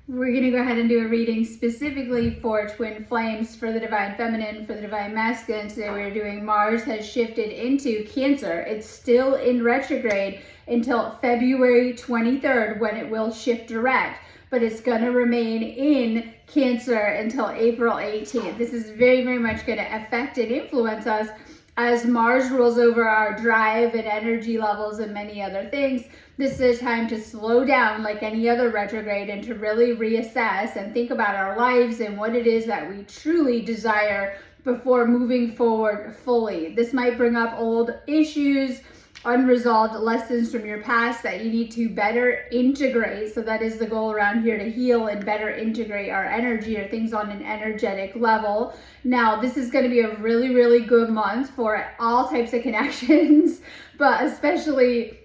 we're going to go ahead and do a reading specifically for twin flames, for the divine feminine, for the divine masculine. Today we're doing Mars has shifted into Cancer. It's still in retrograde until February 23rd when it will shift direct, but it's going to remain in Cancer until April 18th. This is very, very much going to affect and influence us as Mars rules over our drive and energy levels and many other things. This is a time to slow down like any other retrograde and to really reassess and think about our lives and what it is that we truly desire before moving forward fully. This might bring up old issues, unresolved lessons from your past that you need to better integrate. So that is the goal around here, to heal and better integrate our energy or things on an energetic level. Now, this is going to be a really, really good month for all types of connections, but especially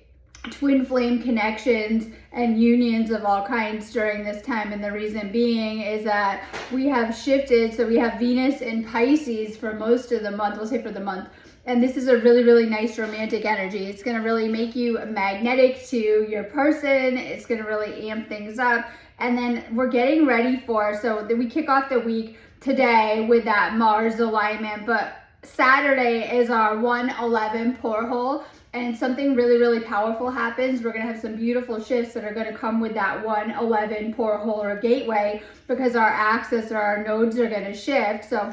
twin flame connections and unions of all kinds during this time. And the reason being is that we have shifted. So we have Venus in Pisces for most of the month, we'll say for the month. And this is a really, really nice romantic energy. It's going to really make you magnetic to your person. It's going to really amp things up. And then we're getting ready for, so we kick off the week today with that Mars alignment. But Saturday is our 111 porthole. And something really, really powerful happens. We're going to have some beautiful shifts that are going to come with that 111 porthole or gateway, because our axis or our nodes are going to shift. So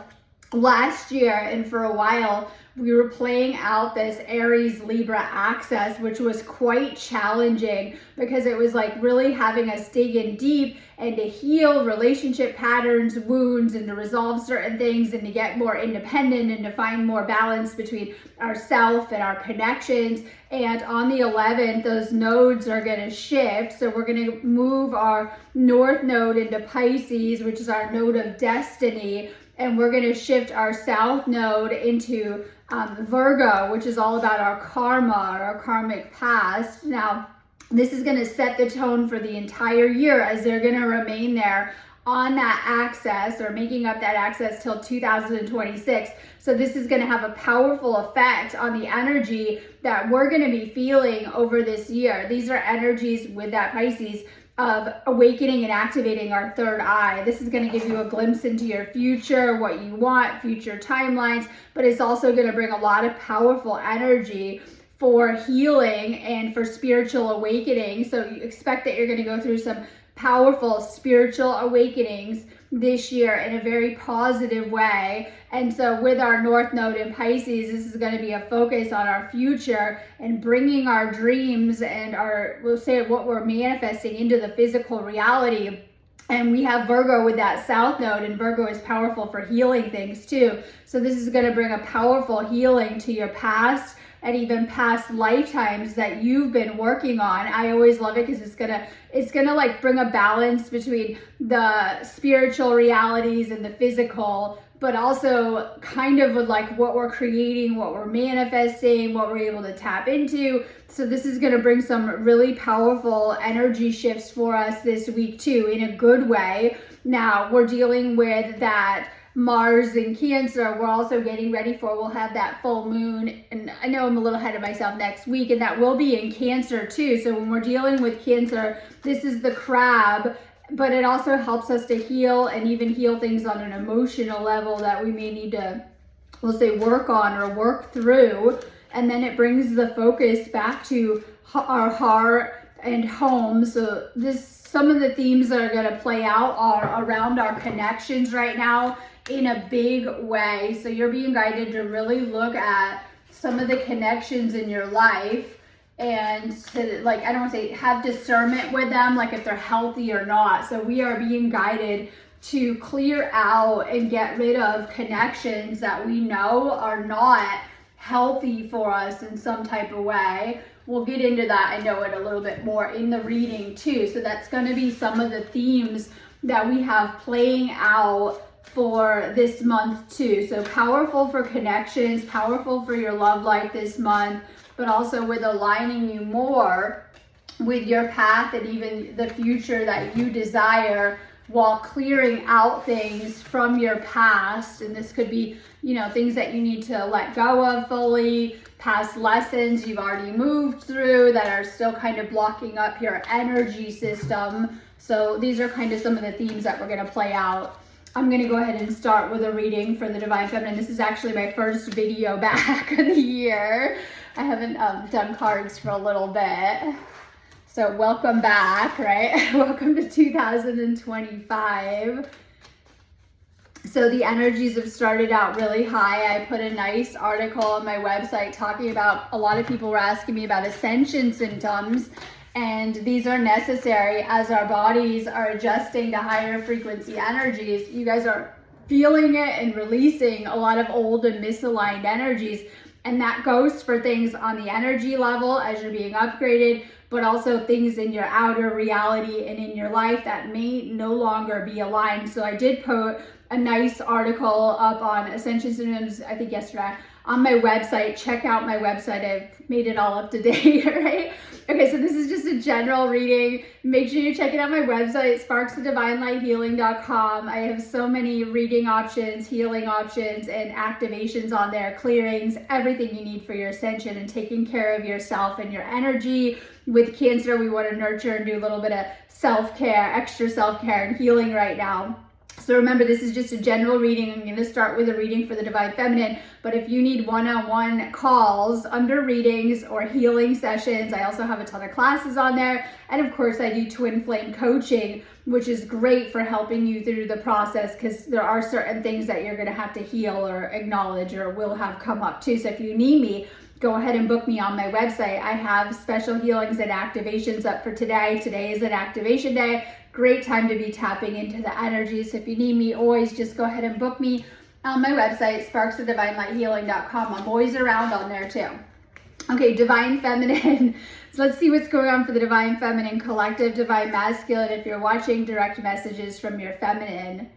last year and for a while, we were playing out this Aries Libra axis, which was quite challenging because it was like really having us dig in deep and to heal relationship patterns, wounds, and to resolve certain things and to get more independent and to find more balance between ourself and our connections. And on the 11th, those nodes are going to shift. So we're going to move our North Node into Pisces, which is our node of destiny. And we're going to shift our South Node into Virgo, which is all about our karma, our karmic past. Now, this is going to set the tone for the entire year, as they're going to remain there on that axis or making up that axis till 2026. So this is going to have a powerful effect on the energy that we're going to be feeling over this year. These are energies with that Pisces of awakening and activating our third eye. This is going to give you a glimpse into your future, what you want, future timelines, but it's also going to bring a lot of powerful energy for healing and for spiritual awakening. So you expect that you're going to go through some powerful spiritual awakenings this year in a very positive way. And so with our North Node in Pisces, this is going to be a focus on our future and bringing our dreams and our, we'll say, what we're manifesting into the physical reality. And we have Virgo with that South Node, and Virgo is powerful for healing things too. So this is going to bring a powerful healing to your past and even past lifetimes that you've been working on. I always love it because it's gonna like bring a balance between the spiritual realities and the physical, but also kind of with like what we're creating, what we're manifesting, what we're able to tap into. So this is going to bring some really powerful energy shifts for us this week too, in a good way. Now we're dealing with that Mars in Cancer. We're also getting ready for, we'll have that full moon, and I know I'm a little ahead of myself, next week, and that will be in Cancer too. So when we're dealing with Cancer, this is the crab, but it also helps us to heal and even heal things on an emotional level that we may need to, we'll say, work on or work through. And then it brings the focus back to our heart and home. So some of the themes that are going to play out are around our connections right now in a big way. So you're being guided to really look at some of the connections in your life and to, like, I don't want to say have discernment with them, like if they're healthy or not. So we are being guided to clear out and get rid of connections that we know are not healthy for us in some type of way. We'll get into that, I know it a little bit more in the reading too. So that's going to be some of the themes that we have playing out for this month too. So powerful for connections, powerful for your love life this month, but also with aligning you more with your path and even the future that you desire, while clearing out things from your past. And this could be, you know, things that you need to let go of fully, past lessons you've already moved through that are still kind of blocking up your energy system. So these are kind of some of the themes that we're going to play out. I'm going to go ahead and start with a reading for the Divine Feminine. This is actually my first video back of the year. I haven't done cards for a little bit. So welcome back, right? Welcome to 2025. So the energies have started out really high. I put a nice article on my website talking about, a lot of people were asking me about ascension symptoms, and these are necessary as our bodies are adjusting to higher frequency energies. You guys are feeling it and releasing a lot of old and misaligned energies, and that goes for things on the energy level as you're being upgraded, but also things in your outer reality and in your life that may no longer be aligned. So I did put a nice article up on ascension symptoms, I think yesterday, on my website. Check out my website. I've made it all up to date, right? Okay, so this is just a general reading. Make sure you check it out on my website, sparksofdivinelighealing.com. I have so many reading options, healing options, and activations on there, clearings, everything you need for your ascension and taking care of yourself and your energy. With Cancer, we want to nurture and do a little bit of self-care, extra self-care and healing right now. So remember, this is just a general reading. I'm going to start with a reading for the Divine Feminine, but if you need one-on-one calls under readings or healing sessions, I also have a ton of classes on there. And of course, I do twin flame coaching, which is great for helping you through the process, because there are certain things that you're going to have to heal or acknowledge or will have come up too. So if you need me, go ahead and book me on my website. I have special healings and activations up for today. Today is an activation day. Great time to be tapping into the energies. So if you need me, always just go ahead and book me on my website, sparksofdivinelighealing.com. I'm always around on there too. Okay, Divine Feminine. So let's see what's going on for the Divine Feminine collective, Divine Masculine. If you're watching, direct messages from your feminine.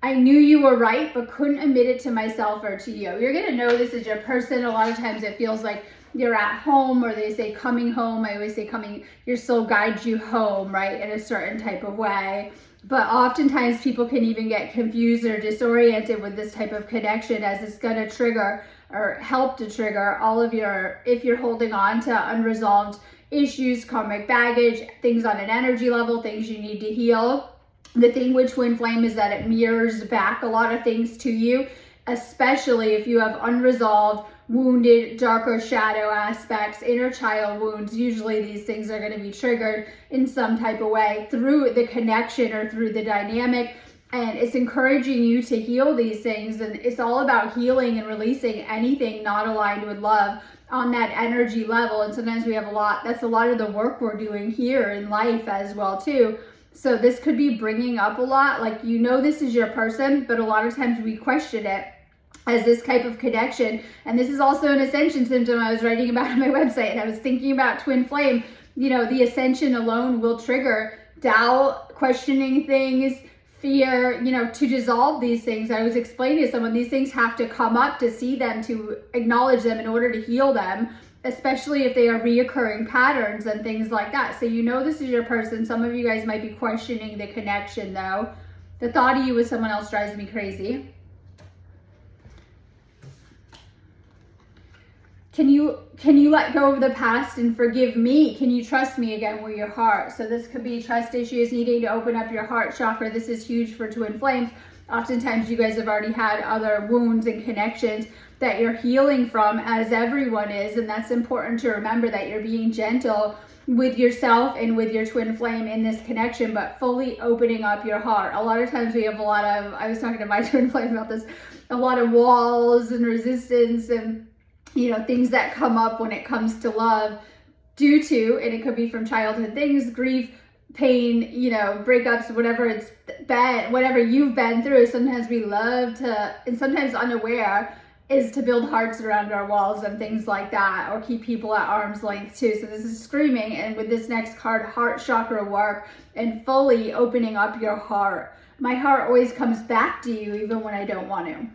I knew you were right, but couldn't admit it to myself or to you. You're going to know this is your person. A lot of times it feels like you're at home, or they say coming home. I always say coming, your soul guides you home, right? In a certain type of way. But oftentimes people can even get confused or disoriented with this type of connection, as it's going to trigger or help to trigger all of your, if you're holding on to unresolved issues, karmic baggage, things on an energy level, things you need to heal. The thing with Twin Flame is that it mirrors back a lot of things to you, especially if you have unresolved, wounded, darker shadow aspects, inner child wounds. Usually these things are going to be triggered in some type of way through the connection or through the dynamic. And it's encouraging you to heal these things. And it's all about healing and releasing anything not aligned with love on that energy level. And sometimes we have that's a lot of the work we're doing here in life as well too. So this could be bringing up a lot, like, you know, this is your person, but a lot of times we question it as this type of connection. And this is also an ascension symptom I was writing about on my website. And I was thinking about Twin Flame. You know, the ascension alone will trigger doubt, questioning things, fear, you know, to dissolve these things. I was explaining to someone, these things have to come up to see them, to acknowledge them in order to heal them, especially if they are reoccurring patterns and things like that. So you know this is your person. Some of you guys might be questioning the connection though. The thought of you with someone else drives me crazy. Can you let go of the past and forgive me? Can you trust me again with your heart? So this could be trust issues, needing to open up your heart chakra. This is huge for Twin Flames. Oftentimes you guys have already had other wounds and connections that you're healing from, as everyone is. And that's important to remember, that you're being gentle with yourself and with your Twin Flame in this connection, but fully opening up your heart. A lot of times we have a lot of, I was talking to my Twin Flame about this, a lot of walls and resistance and, you know, things that come up when it comes to love due to, and it could be from childhood things, grief, pain, you know, breakups, whatever it's been, whatever you've been through. Sometimes we love to, and sometimes unaware, is to build hearts around our walls and things like that, or keep people at arm's length too. So this is screaming. And with this next card, heart chakra work and fully opening up your heart. My heart always comes back to you even when I don't want to.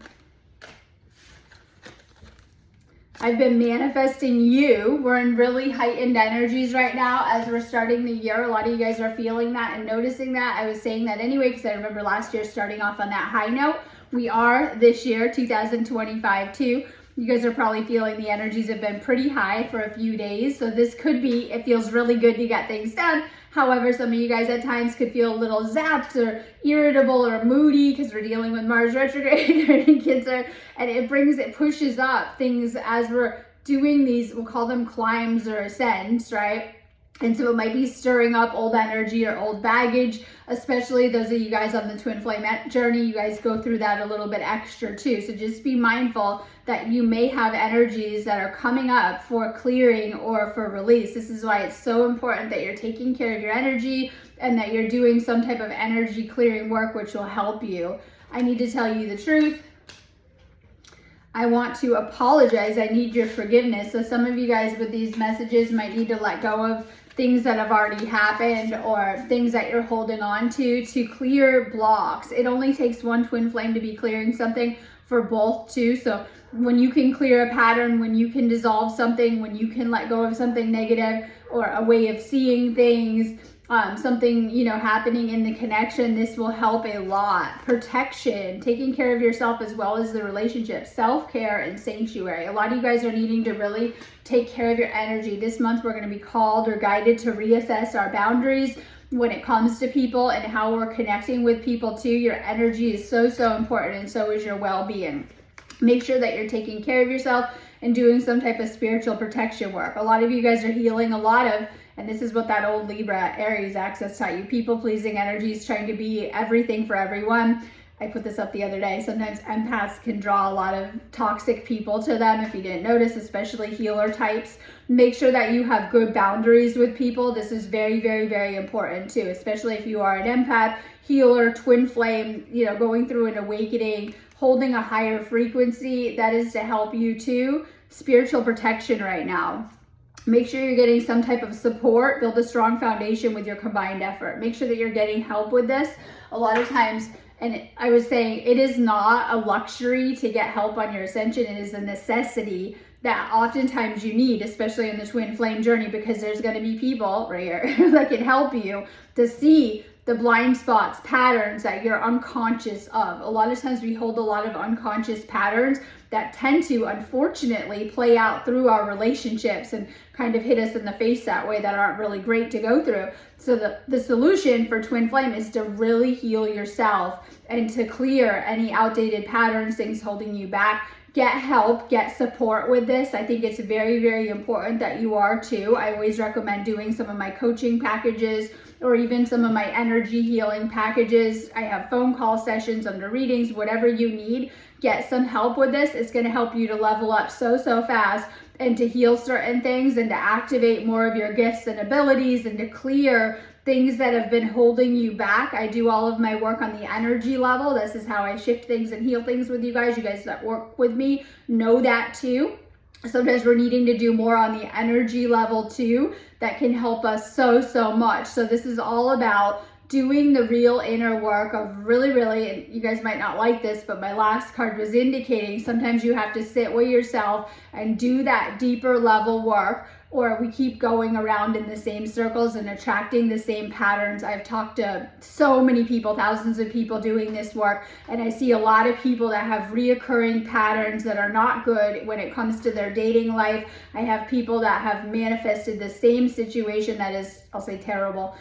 I've been manifesting you. We're in really heightened energies right now as we're starting the year. A lot of you guys are feeling that and noticing that. I was saying that anyway because I remember last year starting off on that high note. We are this year, 2025 too. You guys are probably feeling the energies have been pretty high for a few days. So this could be, it feels really good to get things done. However, some of you guys at times could feel a little zapped or irritable or moody because we're dealing with Mars retrograde in Cancer, and it pushes up things as we're doing these, we'll call them climbs or ascents, right? And so it might be stirring up old energy or old baggage, especially those of you guys on the twin flame journey. You guys go through that a little bit extra too. So just be mindful that you may have energies that are coming up for clearing or for release. This is why it's so important that you're taking care of your energy and that you're doing some type of energy clearing work, which will help you. I need to tell you the truth. I want to apologize. I need your forgiveness. So some of you guys with these messages might need to let go of things that have already happened or things that you're holding on to clear blocks. It only takes one twin flame to be clearing something for both too. So when you can clear a pattern, when you can dissolve something, when you can let go of something negative or a way of seeing things, something, happening in the connection, this will help a lot. Protection, taking care of yourself as well as the relationship, self-care and sanctuary. A lot of you guys are needing to really take care of your energy. This month, we're going to be called or guided to reassess our boundaries when it comes to people and how we're connecting with people too. Your energy is so, so important, and so is your well-being. Make sure that you're taking care of yourself and doing some type of spiritual protection work. A lot of you guys are healing a lot of, and this is what that old Libra Aries access taught you, people-pleasing energies, trying to be everything for everyone. I put this up the other day. Sometimes empaths can draw a lot of toxic people to them if you didn't notice, especially healer types. Make sure that you have good boundaries with people. This is very, very, very important too, especially if you are an empath, healer, twin flame, going through an awakening, holding a higher frequency. That is to help you too. Spiritual protection right now. Make sure you're getting some type of support. Build a strong foundation with your combined effort. Make sure that you're getting help with this. A lot of times, and I was saying, it is not a luxury to get help on your ascension. It is a necessity that oftentimes you need, especially in the twin flame journey, because there's going to be people right here that can help you to see the blind spots, patterns that you're unconscious of. A lot of times we hold a lot of unconscious patterns that tend to, unfortunately, play out through our relationships and kind of hit us in the face that way, that aren't really great to go through. So the solution for twin flame is to really heal yourself and to clear any outdated patterns, things holding you back. Get help, get support with this. I think it's very, very important that you are too. I always recommend doing some of my coaching packages or even some of my energy healing packages. I have phone call sessions, under readings, whatever you need. Get some help with this. It's going to help you to level up so, so fast and to heal certain things and to activate more of your gifts and abilities and to clear things that have been holding you back. I do all of my work on the energy level. This is how I shift things and heal things with you guys. You guys that work with me know that too. Sometimes we're needing to do more on the energy level too. That can help us so, so much. So this is all about doing the real inner work of really, and you guys might not like this, but my last card was indicating sometimes you have to sit with yourself and do that deeper level work, or we keep going around in the same circles and attracting the same patterns. I've talked to so many people, thousands of people doing this work, and I see a lot of people that have reoccurring patterns that are not good when it comes to their dating life. I have people that have manifested the same situation that is, I'll say terrible,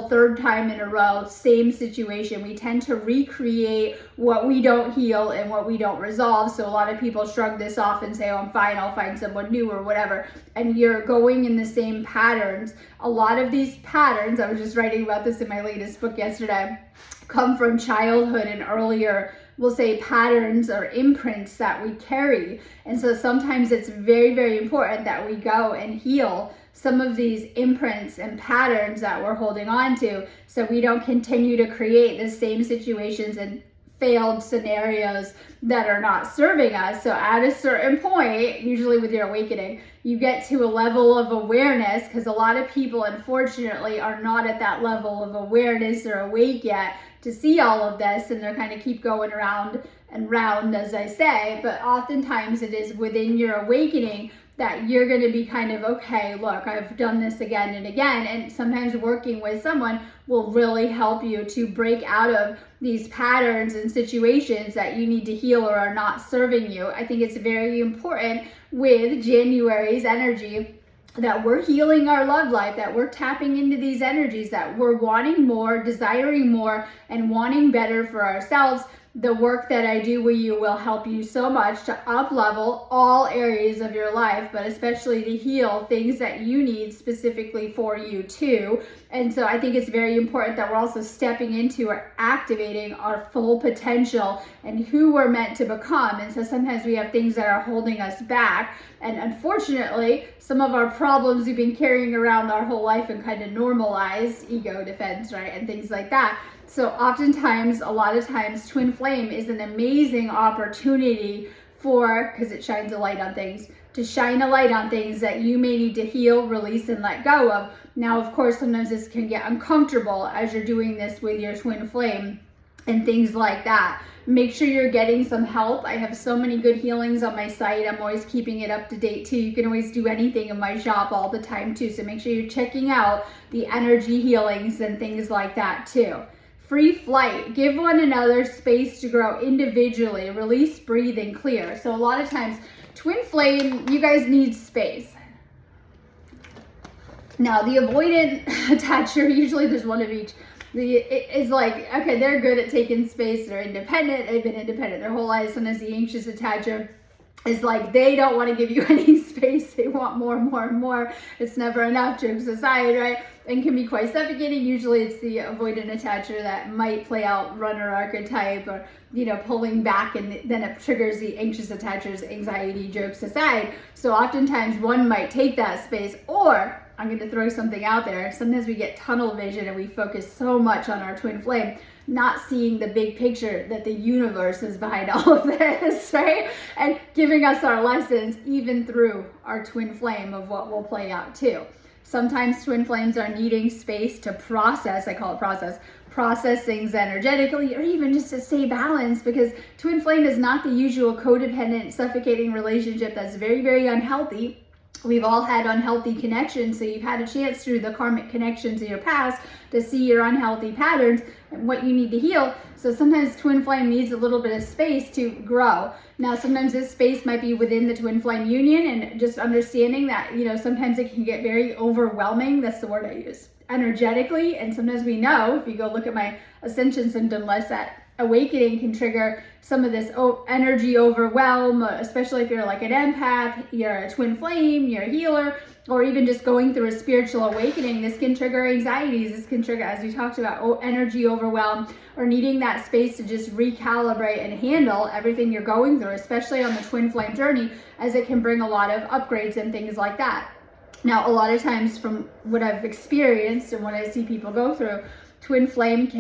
third time in a row, same situation. We tend to recreate what we don't heal and what we don't resolve. So a lot of people shrug this off and say, oh, I'm fine, I'll find someone new or whatever. And you're going in the same patterns. A lot of these patterns, I was just writing about this in my latest book yesterday, come from childhood and earlier, we'll say, patterns or imprints that we carry. And so sometimes it's very, very important that we go and heal some of these imprints and patterns that we're holding on to, so we don't continue to create the same situations and failed scenarios that are not serving us. So at a certain point, usually with your awakening, you get to a level of awareness, because a lot of people, unfortunately, are not at that level of awareness or awake yet to see all of this, and they're kind of keep going around and round, as I say. But oftentimes it is within your awakening that you're going to be kind of, okay, look, I've done this again and again. And sometimes working with someone will really help you to break out of these patterns and situations that you need to heal or are not serving you. I think it's very important with January's energy that we're healing our love life, that we're tapping into these energies, that we're wanting more, desiring more, and wanting better for ourselves. The work that I do with you will help you so much to up level all areas of your life, but especially to heal things that you need specifically for you too. And so I think it's very important that we're also stepping into or activating our full potential and who we're meant to become. And so sometimes we have things that are holding us back. And unfortunately, some of our problems we've been carrying around our whole life and kind of normalized ego defense, right? And things like that. So oftentimes, a lot of times, twin flame is an amazing opportunity for, because it shines a light on things, to shine a light on things that you may need to heal, release, and let go of. Now, of course, sometimes this can get uncomfortable as you're doing this with your twin flame and things like that. Make sure you're getting some help. I have so many good healings on my site. I'm always keeping it up to date too. You can always do anything in my shop all the time too. So make sure you're checking out the energy healings and things like that too. Free flight. Give one another space to grow individually. Release, breathe, and clear. So a lot of times, twin flame, you guys need space. Now, the avoidant attacher, usually there's one of each. It's like, okay, they're good at taking space. They're independent. They've been independent their whole lives. Sometimes the anxious attacher is like, they don't want to give you any space. They want more and more and more. It's never enough, jokes aside, right? And can be quite suffocating. Usually it's the avoidant attacher that might play out runner archetype or, pulling back, and then it triggers the anxious attacher's anxiety, jokes aside. So oftentimes one might take that space, or I'm going to throw something out there. Sometimes we get tunnel vision and we focus so much on our twin flame, not seeing the big picture that the universe is behind all of this, right? And giving us our lessons even through our twin flame of what will play out too. Sometimes twin flames are needing space to process, I call it process things energetically, or even just to stay balanced, because twin flame is not the usual codependent, suffocating relationship that's very, very unhealthy. We've all had unhealthy connections, so you've had a chance through the karmic connections of your past to see your unhealthy patterns and what you need to heal. So sometimes twin flame needs a little bit of space to grow. Now, sometimes this space might be within the twin flame union, and just understanding that, sometimes it can get very overwhelming. That's the word I use, energetically. And sometimes we know, if you go look at my ascension symptom list, that awakening can trigger some of this energy overwhelm, especially if you're like an empath, you're a twin flame, you're a healer, or even just going through a spiritual awakening. This can trigger anxieties. This can trigger, as we talked about, energy overwhelm, or needing that space to just recalibrate and handle everything you're going through, especially on the twin flame journey, as it can bring a lot of upgrades and things like that. Now, a lot of times from what I've experienced and what I see people go through, twin flame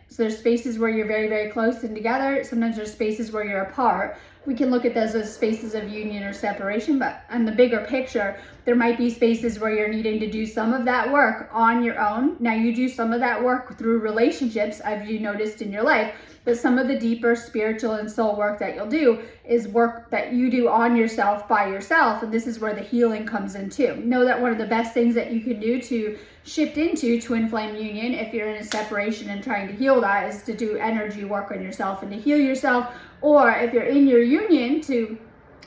so there's spaces where you're very, very close and together. Sometimes there's spaces where you're apart. We can look at those as spaces of union or separation, but on the bigger picture, there might be spaces where you're needing to do some of that work on your own. Now, you do some of that work through relationships, as you noticed in your life, but some of the deeper spiritual and soul work that you'll do is work that you do on yourself by yourself, and this is where the healing comes in too. Know that one of the best things that you can do to shift into twin flame union, if you're in a separation and trying to heal that, is to do energy work on yourself and to heal yourself. Or if you're in your union, to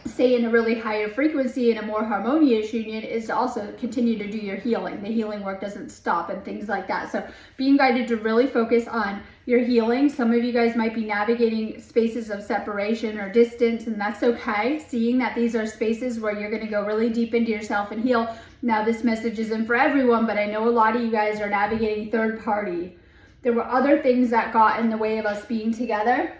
stay in a really higher frequency and a more harmonious union, is to also continue to do your healing. The healing work doesn't stop and things like that. So being guided to really focus on your healing. Some of you guys might be navigating spaces of separation or distance, and that's okay. Seeing that these are spaces where you're going to go really deep into yourself and heal. Now, this message isn't for everyone, but I know a lot of you guys are navigating third party. There were other things that got in the way of us being together.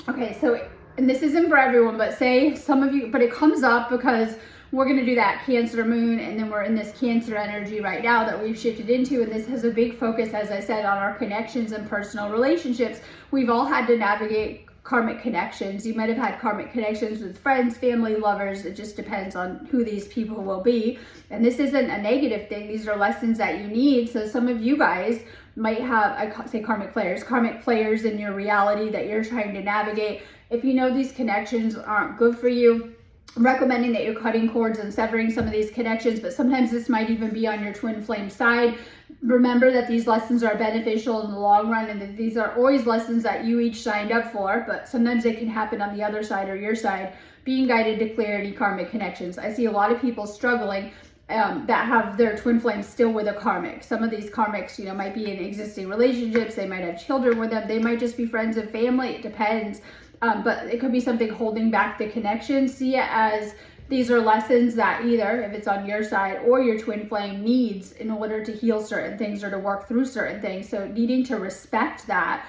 Okay, so, and this isn't for everyone, but say some of you, but it comes up because we're going to do that Cancer moon, and then we're in this Cancer energy right now that we've shifted into, and this has a big focus, as I said, on our connections and personal relationships. We've all had to navigate karmic connections. You might have had karmic connections with friends, family, lovers. It just depends on who these people will be. And this isn't a negative thing. These are lessons that you need. So some of you guys might have, I say karmic players in your reality that you're trying to navigate. If you know these connections aren't good for you, I'm recommending that you're cutting cords and severing some of these connections, but sometimes this might even be on your twin flame side. Remember that these lessons are beneficial in the long run, and that these are always lessons that you each signed up for, but sometimes it can happen on the other side or your side. Being guided to clear any karmic connections. I see a lot of people struggling that have their twin flames still with a karmic. Some of these karmics, you know, might be in existing relationships. They might have children with them. They might just be friends and family. It depends. But it could be something holding back the connection. See it as these are lessons that either, if it's on your side or your twin flame, needs in order to heal certain things or to work through certain things. So needing to respect that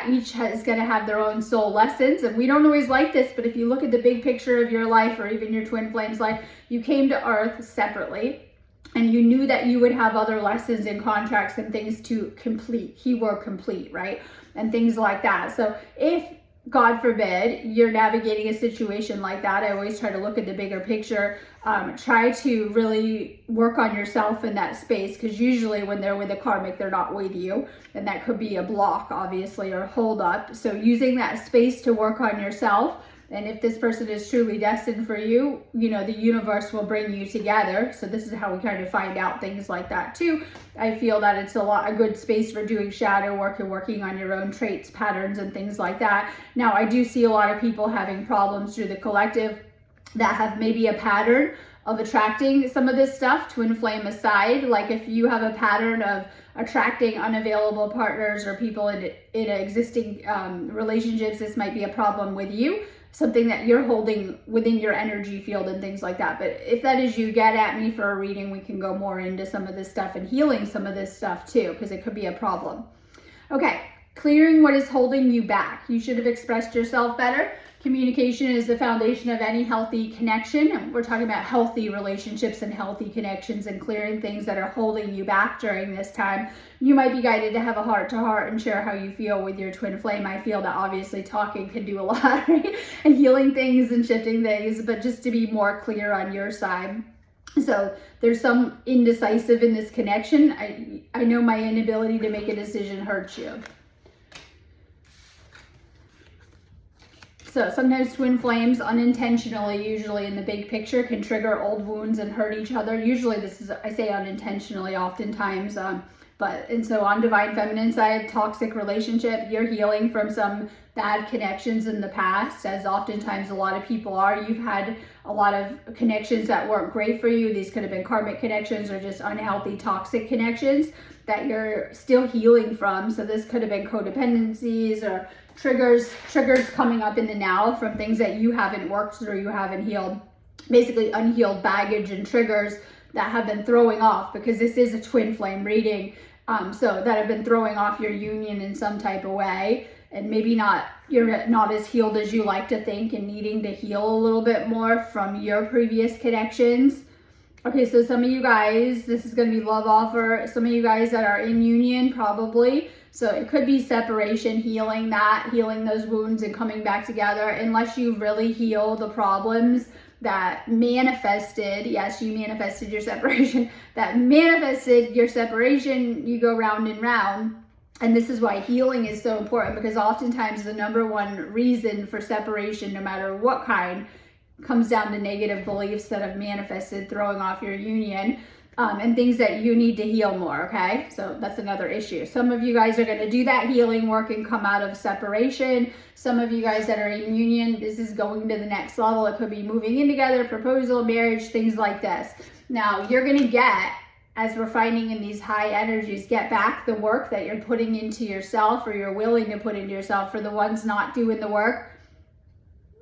each is going to have their own soul lessons. And we don't always like this, but if you look at the big picture of your life or even your twin flame's life, you came to Earth separately and you knew that you would have other lessons and contracts and things to complete, keyword complete, right? And things like that. So if, God forbid, you're navigating a situation like that, I always try to look at the bigger picture. Try to really work on yourself in that space, because usually when they're with a karmic, they're not with you. And that could be a block, obviously, or hold up. So using that space to work on yourself. And if this person is truly destined for you, you know, the universe will bring you together. So this is how we kind of find out things like that too. I feel that it's a good space for doing shadow work and working on your own traits, patterns, and things like that. Now, I do see a lot of people having problems through the collective that have maybe a pattern of attracting some of this stuff, twin flame aside. Like if you have a pattern of attracting unavailable partners or people in existing relationships, this might be a problem with you. Something that you're holding within your energy field and things like that. But if that is you, get at me for a reading. We can go more into some of this stuff and healing some of this stuff too, because it could be a problem. Okay, clearing what is holding you back. You should have expressed yourself better. Communication is the foundation of any healthy connection. And we're talking about healthy relationships and healthy connections and clearing things that are holding you back during this time. You might be guided to have a heart-to-heart and share how you feel with your twin flame. I feel that obviously talking can do a lot, right? And healing things and shifting things, but just to be more clear on your side. So there's some indecisive in this connection. I know my inability to make a decision hurts you. So sometimes twin flames unintentionally, usually in the big picture, can trigger old wounds and hurt each other. Usually this is, I say unintentionally oftentimes, and so on divine feminine side, toxic relationship, you're healing from some bad connections in the past, as oftentimes a lot of people are. You've had a lot of connections that weren't great for you. These could have been karmic connections or just unhealthy, toxic connections that you're still healing from. So this could have been codependencies or triggers coming up in the now from things that you haven't worked through, you haven't healed. Basically unhealed baggage and triggers that have been throwing off, because this is a twin flame reading. So that have been throwing off your union in some type of way, and maybe you're not as healed as you like to think, and needing to heal a little bit more from your previous connections. Okay, so some of you guys, this is going to be love offer. Some of you guys that are in union, probably. So it could be separation, healing those wounds and coming back together, unless you really heal the problems that manifested. Yes, you manifested your separation. You go round and round. And this is why healing is so important, because oftentimes the number one reason for separation, no matter what kind, comes down to negative beliefs that have manifested, throwing off your union, and things that you need to heal more, okay? So that's another issue. Some of you guys are going to do that healing work and come out of separation. Some of you guys that are in union, this is going to the next level. It could be moving in together, proposal, marriage, things like this. Now, you're going to get, as we're finding in these high energies, get back the work that you're putting into yourself, or you're willing to put into yourself. For the ones not doing the work,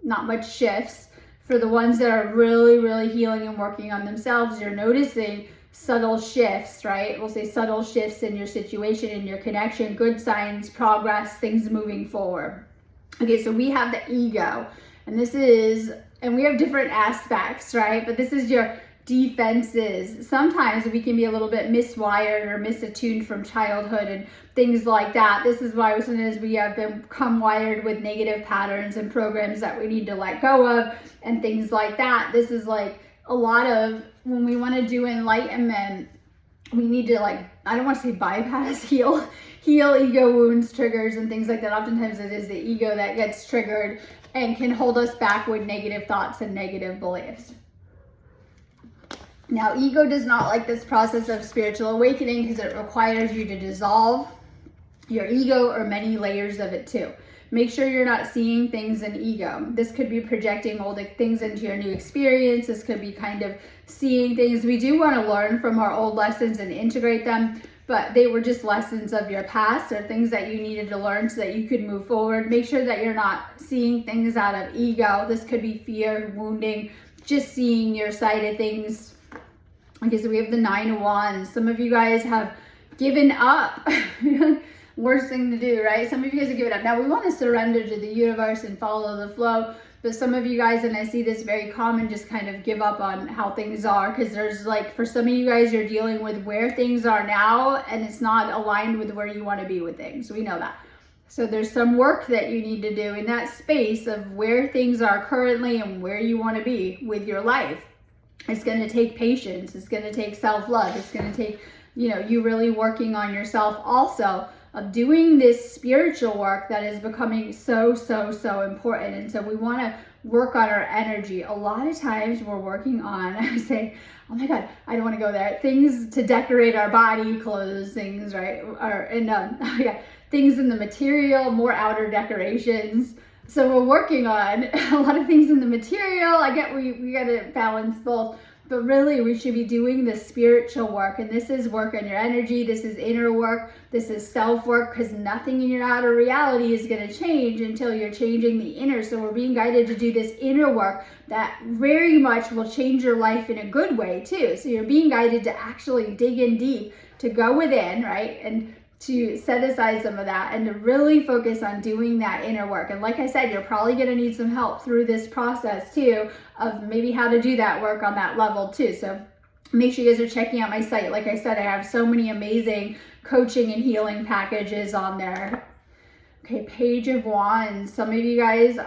not much shifts. For the ones that are really, really healing and working on themselves, you're noticing subtle shifts, right? We'll say subtle shifts in your situation, in your connection, good signs, progress, things moving forward. Okay, so we have the ego, and we have different aspects, right? But this is your defenses. Sometimes we can be a little bit miswired or misattuned from childhood and things like that. This is why sometimes we have become wired with negative patterns and programs that we need to let go of and things like that. This is like a lot of, when we want to do enlightenment, we need to, I don't want to say bypass, heal ego wounds, triggers, and things like that. Oftentimes it is the ego that gets triggered and can hold us back with negative thoughts and negative beliefs. Now, ego does not like this process of spiritual awakening, because it requires you to dissolve your ego, or many layers of it too. Make sure you're not seeing things in ego. This could be projecting old things into your new experience. This could be kind of seeing things. We do want to learn from our old lessons and integrate them, but they were just lessons of your past or things that you needed to learn so that you could move forward. Make sure that you're not seeing things out of ego. This could be fear, wounding, just seeing your side of things. Okay, so we have the 9 of Wands. Some of you guys have given up. Worst thing to do, right? Some of you guys have given up. Now we want to surrender to the universe and follow the flow, but some of you guys, and I see this very common, just kind of give up on how things are, because there's like, for some of you guys, you're dealing with where things are now and it's not aligned with where you want to be with things. We know that. So there's some work that you need to do in that space of where things are currently and where you want to be with your life. It's going to take patience. It's going to take self-love. It's going to take, you really working on yourself also, of doing this spiritual work that is becoming so important. And so we want to work on our energy. A lot of times we're working on, I say, oh my God, I don't want to go there. Things to decorate our body, clothes, things, right? Things in the material, more outer decorations. So we're working on a lot of things in the material. I get we got to balance both. But really, we should be doing the spiritual work. And this is work on your energy. This is inner work. This is self-work, because nothing in your outer reality is going to change until you're changing the inner. So we're being guided to do this inner work that very much will change your life in a good way too. So you're being guided to actually dig in deep, to go within, right? And to set aside some of that and to really focus on doing that inner work. And like I said, you're probably going to need some help through this process too, of maybe how to do that work on that level too. So make sure you guys are checking out my site. Like I said, I have so many amazing coaching and healing packages on there. Okay, Page of Wands. Some of you guys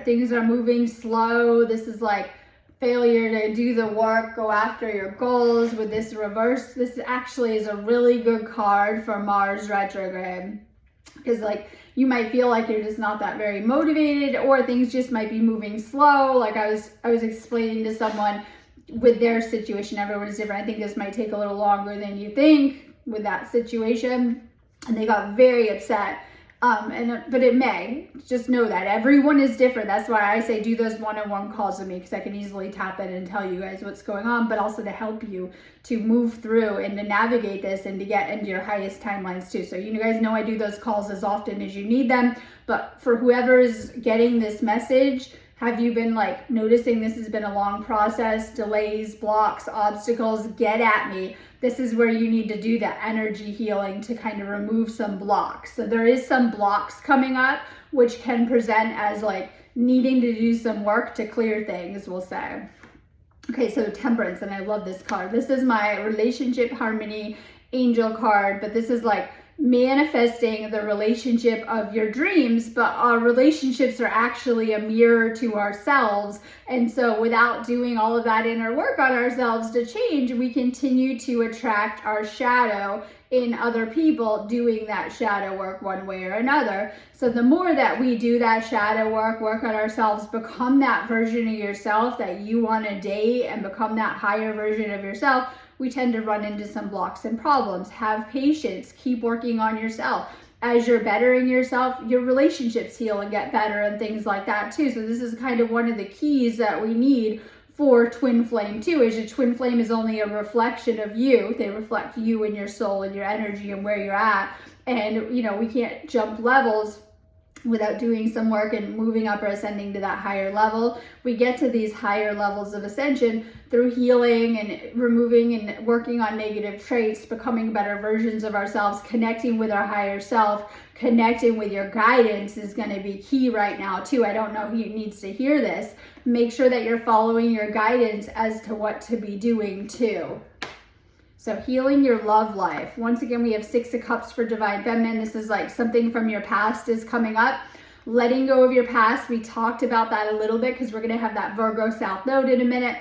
things are moving slow. This is like failure to do the work, go after your goals. With this reverse, this actually is a really good card for Mars retrograde, because like you might feel like you're just not that very motivated, or things just might be moving slow. Like I was explaining to someone with their situation, everyone is different. I think this might take a little longer than you think with that situation, and they got very upset. But it may. Just know that everyone is different. That's why I say do those one-on-one calls with me, because I can easily tap in and tell you guys what's going on, but also to help you to move through and to navigate this and to get into your highest timelines too. So you guys know I do those calls as often as you need them, but for whoever is getting this message, have you been like noticing this has been a long process, delays, blocks, obstacles? Get at me. This is where you need to do that energy healing to kind of remove some blocks. So there is some blocks coming up, which can present as like needing to do some work to clear things, we'll say. Okay, so Temperance, and I love this card. This is my relationship harmony angel card, but this is like manifesting the relationship of your dreams, but our relationships are actually a mirror to ourselves. And so without doing all of that inner work on ourselves to change, we continue to attract our shadow in other people doing that shadow work one way or another. So the more that we do that shadow work on ourselves, become that version of yourself that you want to date and become that higher version of yourself, we tend to run into some blocks and problems. Have patience, keep working on yourself. As you're bettering yourself, your relationships heal and get better and things like that too. So this is kind of one of the keys that we need for twin flame too, is your twin flame is only a reflection of you. They reflect you and your soul and your energy and where you're at. And we can't jump levels without doing some work and moving up or ascending to that higher level. We get to these higher levels of ascension through healing and removing and working on negative traits, becoming better versions of ourselves, connecting with our higher self, connecting with your guidance is going to be key right now too. I don't know who needs to hear this. Make sure that you're following your guidance as to what to be doing too. So healing your love life. Once again, we have 6 of Cups for Divine Feminine. This is like something from your past is coming up. Letting go of your past. We talked about that a little bit because we're going to have that Virgo South Node in a minute.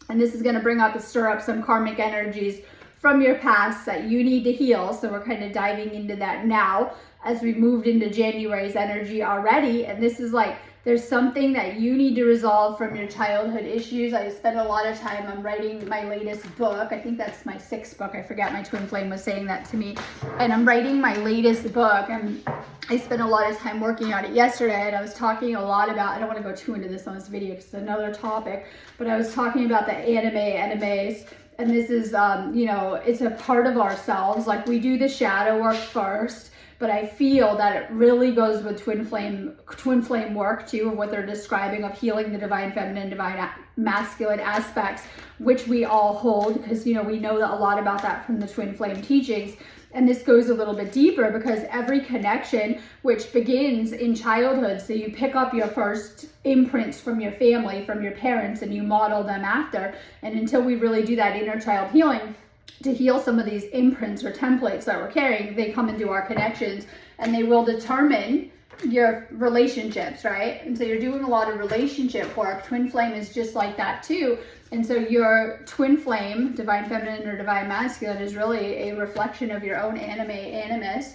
And this is going to bring up and stir up some karmic energies from your past that you need to heal. So we're kind of diving into that now as we moved into January's energy already. And this is like There's something that you need to resolve from your childhood issues. I spend a lot of time, I'm writing my latest book. I think that's my 6th book. I forgot my twin flame was saying that to me. And I'm writing my latest book, and I spent a lot of time working on it yesterday, and I was talking a lot about, I don't want to go too into this on this video because it's another topic, but I was talking about the animes. And this is, you know, it's a part of ourselves. Like, we do the shadow work first, but I feel that it really goes with twin flame work too, of what they're describing of healing the divine feminine, divine masculine aspects, which we all hold, because, you know, we know that a lot about that from the twin flame teachings. And this goes a little bit deeper because every connection, which begins in childhood, so you pick up your first imprints from your family, from your parents, and you model them after. And until we really do that inner child healing, to heal some of these imprints or templates that we're carrying, they come into our connections, and they will determine your relationships, right? And so you're doing a lot of relationship work. Twin flame is just like that too. And so your twin flame, divine feminine or divine masculine, is really a reflection of your own animus.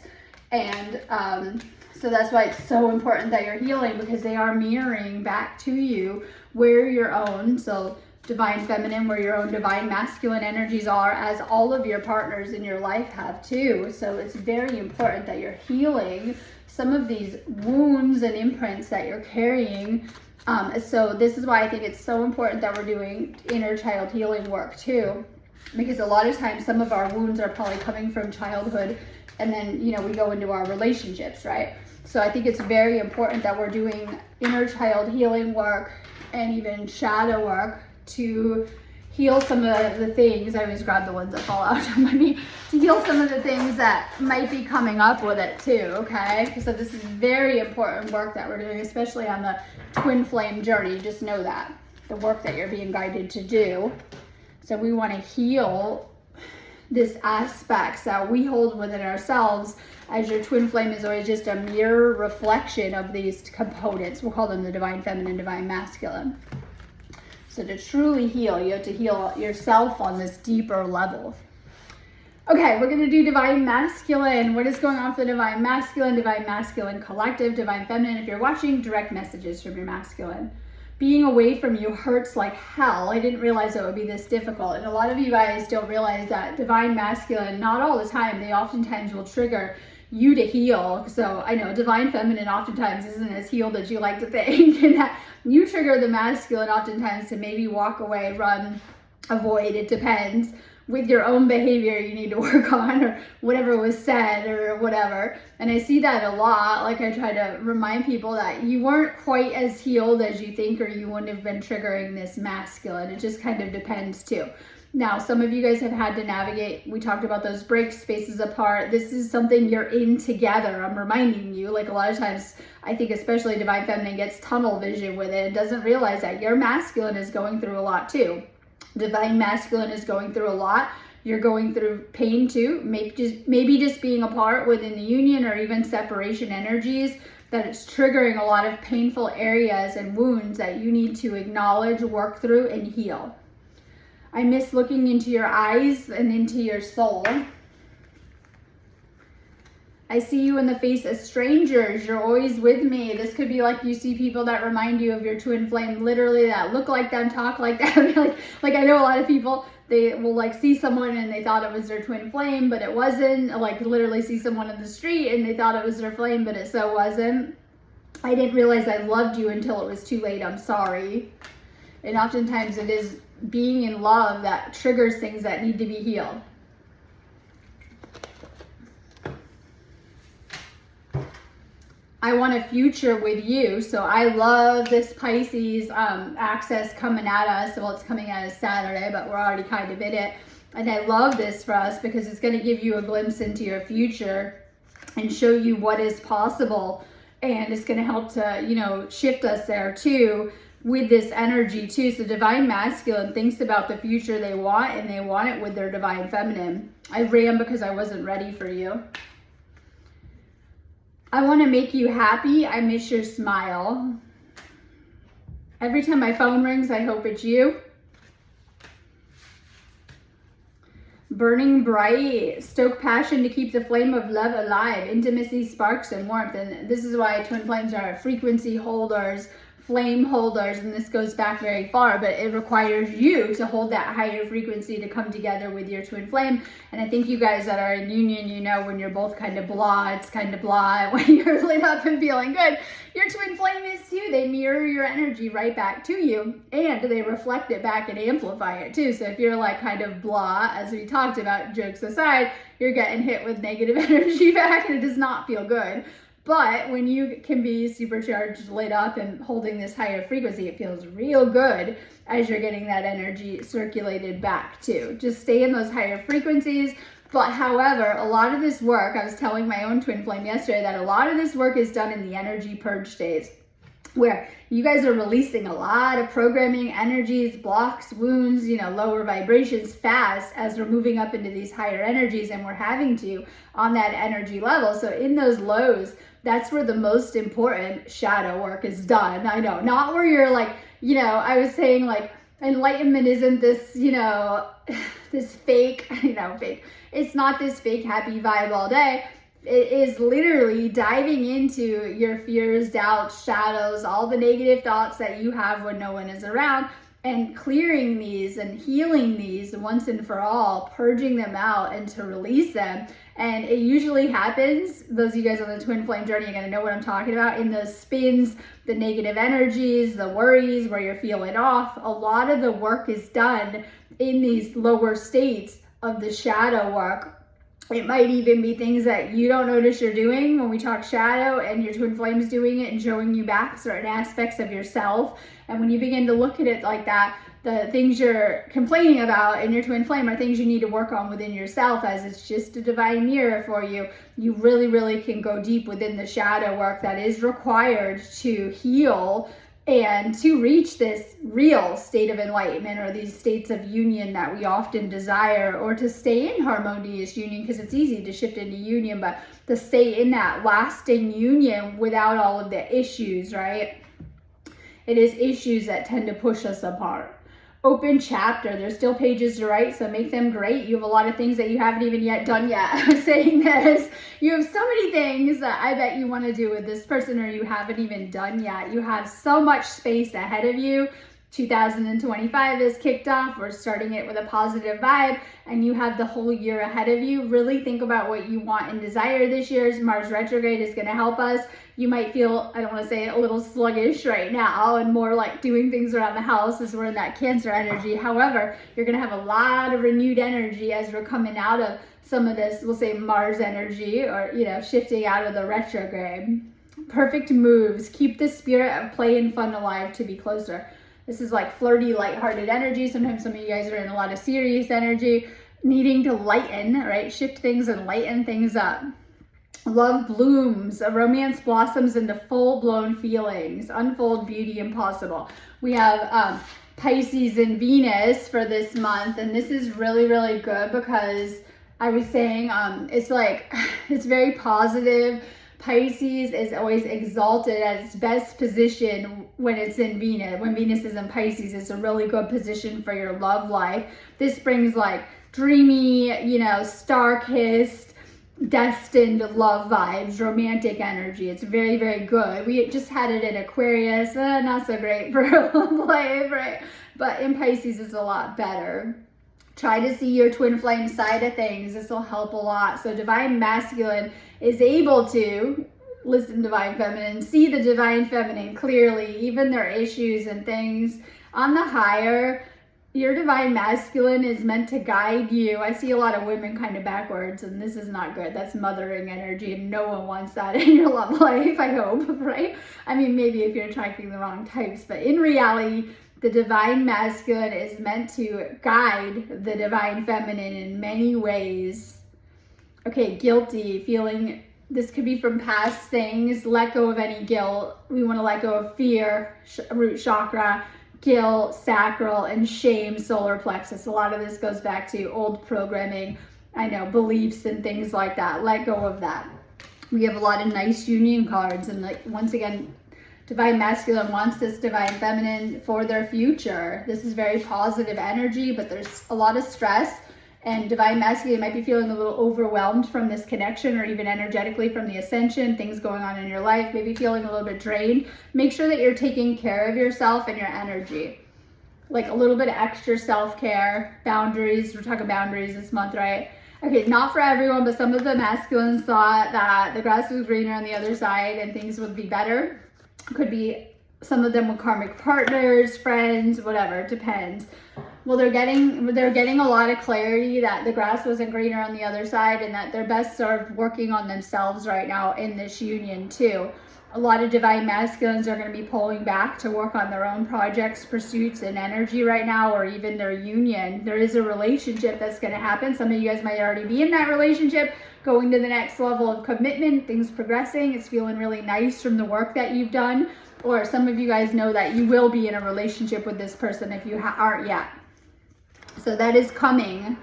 And so that's why it's so important that you're healing, because they are mirroring back to you where your own, so divine feminine, where your own divine masculine energies are, as all of your partners in your life have too. So it's very important that you're healing some of these wounds and imprints that you're carrying. So this is why I think it's so important that we're doing inner child healing work too, because a lot of times some of our wounds are probably coming from childhood, and then, you know, we go into our relationships, right? So I think it's very important that we're doing inner child healing work and even shadow work to heal some of the things. I always grab the ones that fall out on my knee. To heal some of the things that might be coming up with it too, okay? So this is very important work that we're doing, especially on the twin flame journey. Just know that, the work that you're being guided to do. So we want to heal this aspects that we hold within ourselves, as your twin flame is always just a mirror reflection of these components. We'll call them the divine feminine, divine masculine. So to truly heal, you have to heal yourself on this deeper level. Okay, we're going to do divine masculine. What is going on for the divine masculine collective, divine feminine? If you're watching, direct messages from your masculine. Being away from you hurts like hell. I didn't realize it would be this difficult. And a lot of you guys don't realize that divine masculine, not all the time, they oftentimes will trigger you to heal. So I know divine feminine oftentimes isn't as healed as you like to think, and that you trigger the masculine oftentimes to maybe walk away, run, avoid, it depends, with your own behavior you need to work on, or whatever was said or whatever. And I see that a lot. Like, I try to remind people that you weren't quite as healed as you think, or you wouldn't have been triggering this masculine. It just kind of depends too. Now, some of you guys have had to navigate, we talked about those break spaces apart. This is something you're in together. I'm reminding you, like, a lot of times, I think especially divine feminine gets tunnel vision with it and doesn't realize that your masculine is going through a lot too. Divine masculine is going through a lot. You're going through pain too. Maybe just being apart within the union, or even separation energies, that it's triggering a lot of painful areas and wounds that you need to acknowledge, work through, and heal. I miss looking into your eyes and into your soul. I see you in the face of strangers. You're always with me. This could be like you see people that remind you of your twin flame, literally, that look like them, talk like them. like I know a lot of people, they will like see someone and they thought it was their twin flame, but it wasn't. Like, literally see someone in the street and they thought it was their flame, but it so wasn't. I didn't realize I loved you until it was too late. I'm sorry. And oftentimes it is being in love that triggers things that need to be healed. I want a future with you. So I love this Pisces access coming at us. Well, it's coming at us Saturday, but we're already kind of in it. And I love this for us because it's going to give you a glimpse into your future and show you what is possible. And it's going to help to, you know, shift us there too, with this energy too. So divine masculine thinks about the future they want, and they want it with their divine feminine. I ran because I wasn't ready for you. I want to make you happy. I miss your smile. Every time my phone rings, I hope it's you. burning bright, stoke passion to keep the flame of love alive, intimacy, sparks, and warmth. And this is why twin flames are frequency holders, flame holders, and this goes back very far, but it requires you to hold that higher frequency to come together with your twin flame. And I think you guys that are in union, you know, when you're both kind of blah, it's kind of blah. When you're lit up and feeling good, your twin flame is too. They mirror your energy right back to you, and they reflect it back and amplify it too. So if you're like kind of blah, as we talked about, jokes aside, you're getting hit with negative energy back, and it does not feel good. But when you can be supercharged, lit up, and holding this higher frequency, it feels real good as you're getting that energy circulated back too. Just stay in those higher frequencies. But however, a lot of this work, I was telling my own twin flame yesterday that a lot of this work is done in the energy purge days, where you guys are releasing a lot of programming, energies, blocks, wounds, you know, lower vibrations fast as we're moving up into these higher energies, and we're having to on that energy level. So in those lows, that's where the most important shadow work is done. I know, not where you're like, you know, I was saying like enlightenment isn't this, you know, this fake, fake. It's not this fake happy vibe all day. It is literally diving into your fears, doubts, shadows, all the negative thoughts that you have when no one is around, and clearing these and healing these once and for all, purging them out and to release them. And it usually happens, those of you guys on the twin flame journey are going to know what I'm talking about, in those spins, the negative energies, the worries, where you're feeling off. A lot of the work is done in these lower states of the shadow work. It might even be things that you don't notice you're doing when we talk shadow, and your twin flame is doing it and showing you back certain aspects of yourself. And when you begin to look at it like that, the things you're complaining about in your twin flame are things you need to work on within yourself, as it's just a divine mirror for you. You really, really can go deep within the shadow work that is required to heal and to reach this real state of enlightenment, or these states of union that we often desire, or to stay in harmonious union, because it's easy to shift into union, but to stay in that lasting union without all of the issues, right? It is issues that tend to push us apart. Open chapter, there's still pages to write, so make them great. You have a lot of things that you haven't even yet done yet. I'm saying this, you have so many things that I bet you want to do with this person, or you haven't even done yet. You have so much space ahead of you. 2025 is kicked off. We're starting it with a positive vibe, and you have the whole year ahead of you. Really think about what you want and desire this year. Mars retrograde is going to help us. You might feel, I don't want to say it, a little sluggish right now, and more like doing things around the house as we're in that Cancer energy. However, you're going to have a lot of renewed energy as we're coming out of some of this, we'll say Mars energy, or, you know, shifting out of the retrograde. Perfect moves. Keep the spirit of play and fun alive to be closer. This is like flirty, lighthearted energy. Sometimes some of you guys are in a lot of serious energy, needing to lighten, right? Shift things and lighten things up. Love blooms, a romance blossoms into full-blown feelings, unfold beauty impossible. We have Pisces and Venus for this month, and this is really, really good because I was saying it's like, it's very positive. Pisces is always exalted at its best position when it's in Venus. When Venus is in Pisces, it's a really good position for your love life. This brings like dreamy, you know, star-kissed, destined love vibes, romantic energy. It's very, very good. We just had it in Aquarius, not so great for love life, right? But in Pisces, it's a lot better. Try to see your twin flame side of things. This will help a lot. So divine masculine is able to listen divine feminine, see the divine feminine clearly, even their issues and things on the higher. Your divine masculine is meant to guide you. I see a lot of women kind of backwards, and this is not good. That's mothering energy, and no one wants that in your love life, I hope, right? I mean, maybe if you're attracting the wrong types, but in reality, the divine masculine is meant to guide the divine feminine in many ways. Okay, guilty, feeling, this could be from past things. Let go of any guilt. We want to let go of fear, root chakra, guilt, sacral, and shame, solar plexus. A lot of this goes back to old programming, I know, beliefs and things like that. Let go of that. We have a lot of nice union cards, and like, once again, divine masculine wants this divine feminine for their future. This is very positive energy, but there's a lot of stress And divine masculine might be feeling a little overwhelmed from this connection, or even energetically from the ascension, things going on in your life, maybe feeling a little bit drained. Make sure that you're taking care of yourself and your energy. Like a little bit of extra self-care, boundaries. We're talking boundaries this month, right? Okay, not for everyone, but some of the masculines thought that the grass was greener on the other side and things would be better. Could be some of them with karmic partners, friends, whatever, it depends. Well, they're getting a lot of clarity that the grass wasn't greener on the other side, and that they're best served working on themselves right now in this union too. A lot of divine masculines are going to be pulling back to work on their own projects, pursuits, and energy right now, or even their union. There is a relationship that's going to happen. Some of you guys might already be in that relationship, going to the next level of commitment, things progressing. It's feeling really nice from the work that you've done. Or some of you guys know that you will be in a relationship with this person if you aren't yet. So that is coming.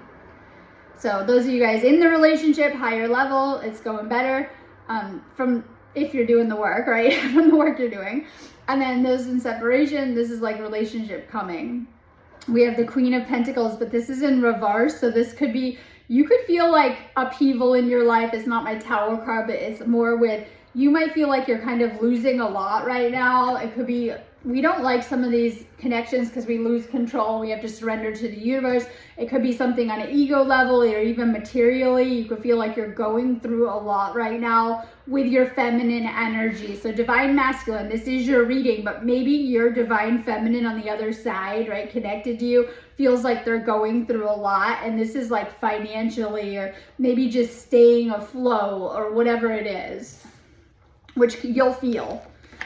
So those of you guys in the relationship, higher level, it's going better. From if you're doing the work, right? From the work you're doing. And then those in separation, this is like relationship coming. We have the Queen of Pentacles, but this is in reverse. So this could be, you could feel like upheaval in your life. It's not my Tower card, but it's more with, you might feel like you're kind of losing a lot right now. It could be, we don't like some of these connections because we lose control. We have to surrender to the universe. It could be something on an ego level or even materially. You could feel like you're going through a lot right now with your feminine energy. So divine masculine, this is your reading, but maybe your divine feminine on the other side, right, connected to you, feels like they're going through a lot. And this is like financially, or maybe just staying afloat, or whatever it is, which you'll feel.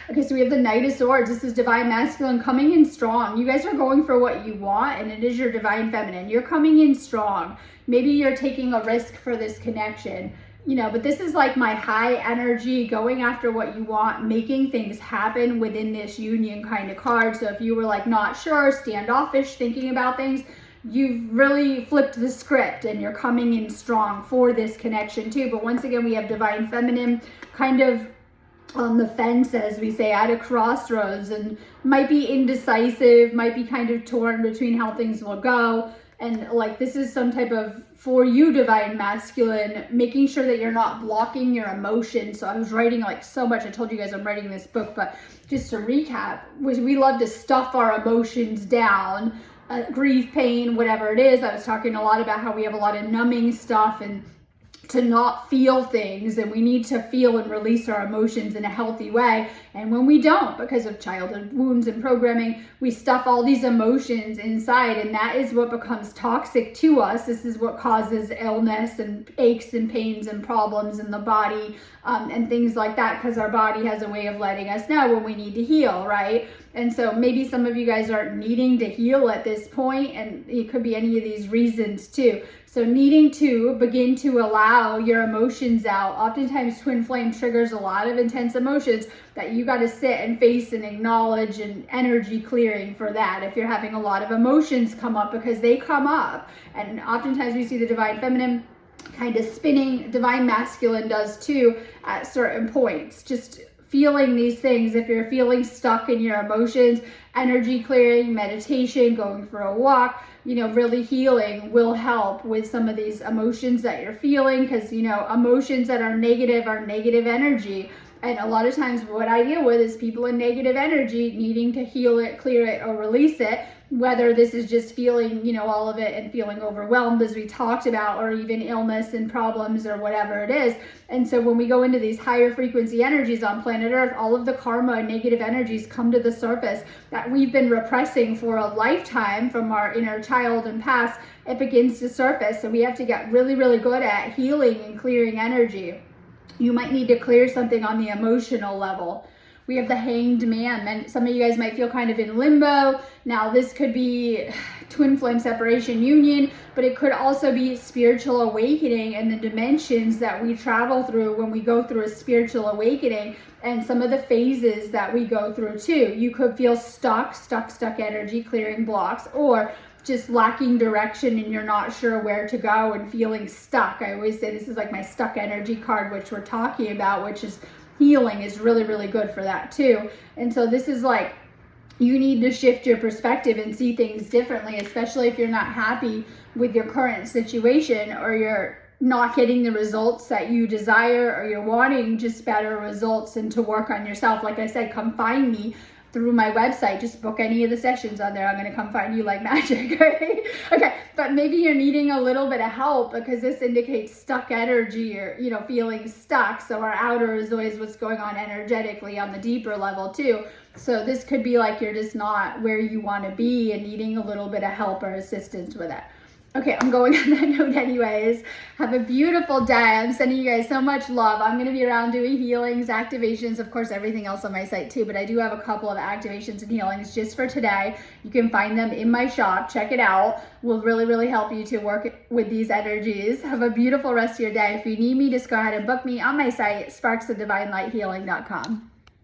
Okay, so we have the Knight of Swords. This is divine masculine coming in strong. You guys are going for what you want, and it is your divine feminine. You're coming in strong. Maybe you're taking a risk for this connection, you know, but this is like my high energy, going after what you want, making things happen within this union kind of card. So if you were like not sure, standoffish, thinking about things, you've really flipped the script and you're coming in strong for this connection too. But once again, we have divine feminine kind of on the fence, as we say, at a crossroads, and might be indecisive, might be kind of torn between how things will go. And like, this is some type of, for you divine masculine, making sure that you're not blocking your emotions. So I was writing like so much, I told you guys I'm writing this book, but just to recap, we love to stuff our emotions down, grief, pain, whatever it is. I was talking a lot about how we have a lot of numbing stuff and to not feel things, and we need to feel and release our emotions in a healthy way. And when we don't, because of childhood wounds and programming, we stuff all these emotions inside, and that is what becomes toxic to us. This is what causes illness and aches and pains and problems in the body, and things like that, because our body has a way of letting us know when we need to heal, right? And so maybe some of you guys are needing to heal at this point, and it could be any of these reasons too. So needing to begin to allow your emotions out. Oftentimes twin flame triggers a lot of intense emotions that you got to sit and face and acknowledge, and energy clearing for that. If you're having a lot of emotions come up, because they come up, and oftentimes we see the divine feminine kind of spinning, divine masculine does too at certain points. Just feeling these things. If you're feeling stuck in your emotions, energy clearing, meditation, going for a walk, you know, really healing will help with some of these emotions that you're feeling, because, you know, emotions that are negative energy. And a lot of times what I deal with is people in negative energy needing to heal it, clear it, or release it, whether this is just feeling, you know, all of it and feeling overwhelmed, as we talked about, or even illness and problems or whatever it is. And so when we go into these higher frequency energies on planet Earth, all of the karma and negative energies come to the surface that we've been repressing for a lifetime from our inner child and past. It begins to surface. So we have to get really, really good at healing and clearing energy. You might need to clear something on the emotional level. We have the Hanged Man, and some of you guys might feel kind of in limbo. Now this could be twin flame separation union, but it could also be spiritual awakening and the dimensions that we travel through when we go through a spiritual awakening, and some of the phases that we go through too. You could feel stuck energy, clearing blocks, or just lacking direction and you're not sure where to go and feeling stuck. I always say this is like my stuck energy card, which we're talking about, which is healing is really, really good for that too. And so this is like you need to shift your perspective and see things differently, especially if you're not happy with your current situation, or you're not getting the results that you desire, or you're wanting just better results and to work on yourself. Like I said, come find me through my website. Just book any of the sessions on there. I'm going to come find you like magic, right? Okay, but maybe you're needing a little bit of help because this indicates stuck energy, or, you know, feeling stuck. So our outer is always what's going on energetically on the deeper level too. So this could be like you're just not where you want to be and needing a little bit of help or assistance with it. Okay, I'm going on that note anyways. Have a beautiful day. I'm sending you guys so much love. I'm going to be around doing healings, activations, of course, everything else on my site too, but I do have a couple of activations and healings just for today. You can find them in my shop. Check it out. Will really, really help you to work with these energies. Have a beautiful rest of your day. If you need me, just go ahead and book me on my site, sparksofdivinelighthealing.com.